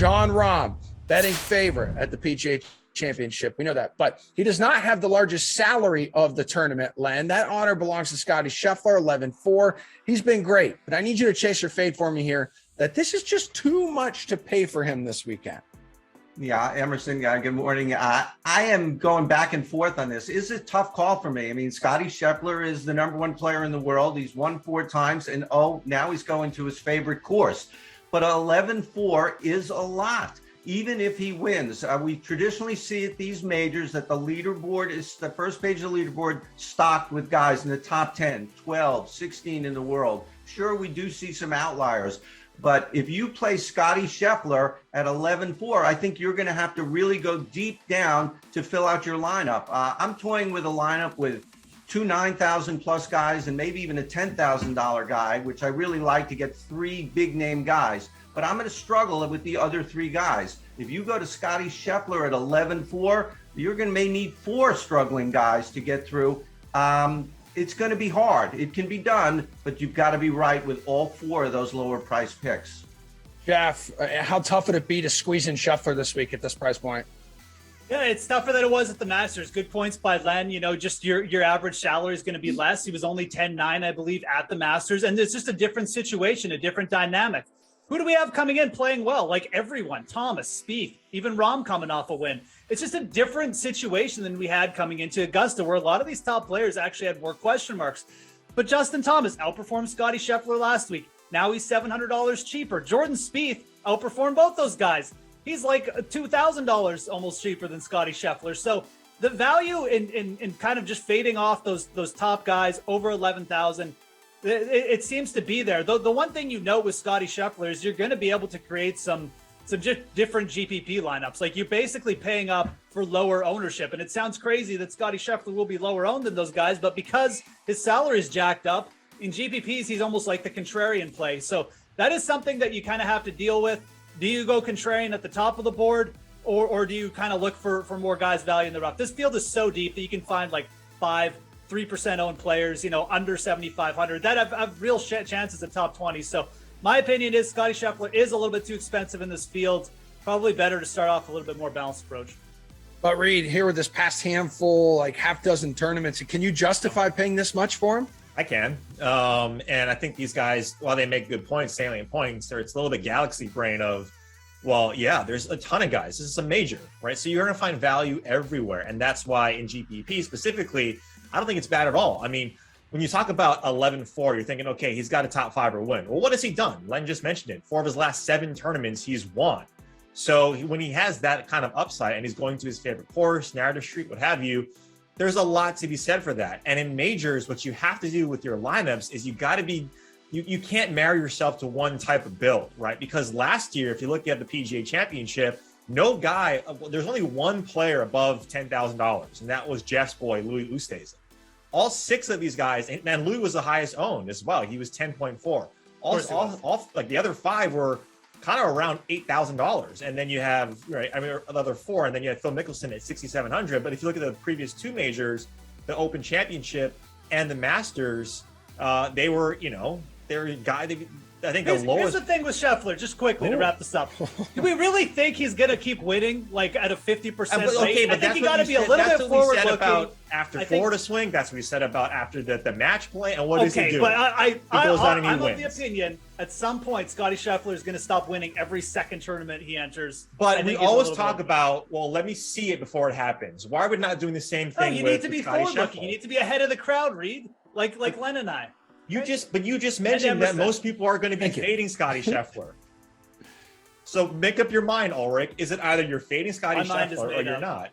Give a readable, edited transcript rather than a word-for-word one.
John Rahm, betting favorite at the PGA Championship. We know that. But he does not have the largest salary of the tournament, Len. That honor belongs to Scottie Scheffler, 11-4. He's been great. But I need you to chase your fade for me here, that this is just too much to pay for him this weekend. Yeah, Emerson, good morning. I am going back and forth on this. It's a tough call for me. I mean, Scottie Scheffler is the number one player in the world. He's won 4 times, and now he's going to his favorite course. But 11-4 is a lot, even if he wins. We traditionally see at these majors that the leaderboard is, the first page of the leaderboard, stocked with guys in the top 10, 12, 16 in the world. Sure, we do see some outliers. But if you play Scottie Scheffler at 11-4, I think you're going to have to really go deep down to fill out your lineup. I'm toying with a lineup with 2 9,000 plus guys and maybe even a $10,000 guy, which I really like to get 3 big name guys. But I'm going to struggle with the other 3 guys. If you go to Scottie Scheffler at 11-4, you're going to may need 4 struggling guys to get through. It's going to be hard. It can be done, but you've got to be right with all 4 of those lower price picks. Geoff, how tough would it be to squeeze in Scheffler this week at this price point? Yeah, it's tougher than it was at the Masters. Good points by Len. You know, just your average salary is going to be less. He was only 10-9, I believe, at the Masters. And it's just a different situation, a different dynamic. Who do we have coming in playing well? Like everyone, Thomas, Spieth, even Rahm coming off a win. It's just a different situation than we had coming into Augusta, where a lot of these top players actually had more question marks. But Justin Thomas outperformed Scottie Scheffler last week. Now he's $700 cheaper. Jordan Spieth outperformed both those guys. He's like $2,000 almost cheaper than Scottie Scheffler. So the value in kind of just fading off those top guys over 11,000, it seems to be there. The one thing you know with Scottie Scheffler is you're going to be able to create some just different GPP lineups. Like you're basically paying up for lower ownership. And it sounds crazy that Scottie Scheffler will be lower owned than those guys, but because his salary is jacked up, in GPPs, he's almost like the contrarian play. So that is something that you kind of have to deal with. Do you go contrarian at the top of the board, or do you kind of look for more guys value in the rough? This field is so deep that you can find like 3% owned players, under 7,500 that have real chances at top 20. So my opinion is Scottie Scheffler is a little bit too expensive in this field. Probably better to start off a little bit more balanced approach. But Reid, here with this past handful, like half dozen tournaments, can you justify paying this much for him? I can. And I think these guys, while they make good points, salient points, it's a little bit galaxy brain of, well, yeah, there's a ton of guys. This is a major, right? So you're going to find value everywhere. And that's why in GPP specifically, I don't think it's bad at all. I mean, when you talk about 11-4, you're thinking, okay, he's got a top 5 or win. Well, what has he done? Len just mentioned it. 4 of his last 7 tournaments, he's won. So when he has that kind of upside and he's going to his favorite course, narrative street, what have you, there's a lot to be said for that. And in majors, what you have to do with your lineups is you got to be, you can't marry yourself to one type of build, right? Because last year, if you look at the PGA Championship, no guy, there's only one player above $10,000, and that was Geoff's boy, Louis Oosthuizen. All 6 of these guys, and Louis was the highest owned as well. He was 10.4. All like the other 5 were kind of around $8,000. And then you have, right, I mean, the other 4, and then you have Phil Mickelson at 6,700. But if you look at the previous 2 majors, the Open Championship and the Masters, they were, they're a guy that I think Here's the thing with Scheffler, just quickly to wrap this up. Do we really think he's going to keep winning like at a 50% rate? Okay, but I think you got to be a little bit forward looking. About after Florida swing, that's what we said about after the match play. And what does he do? But I'm wins. of the opinion at some point Scottie Scheffler is going to stop winning every second tournament he enters. But we always talk about, well, let me see it before it happens. Why are we not doing the same thing? You need to be forward looking. You need to be ahead of the crowd, Reid, like Len and I. You just mentioned that most people are going to be fading Scottie Scheffler. So make up your mind, Ulrich. Is it either you're fading Scottie Scheffler or you're not?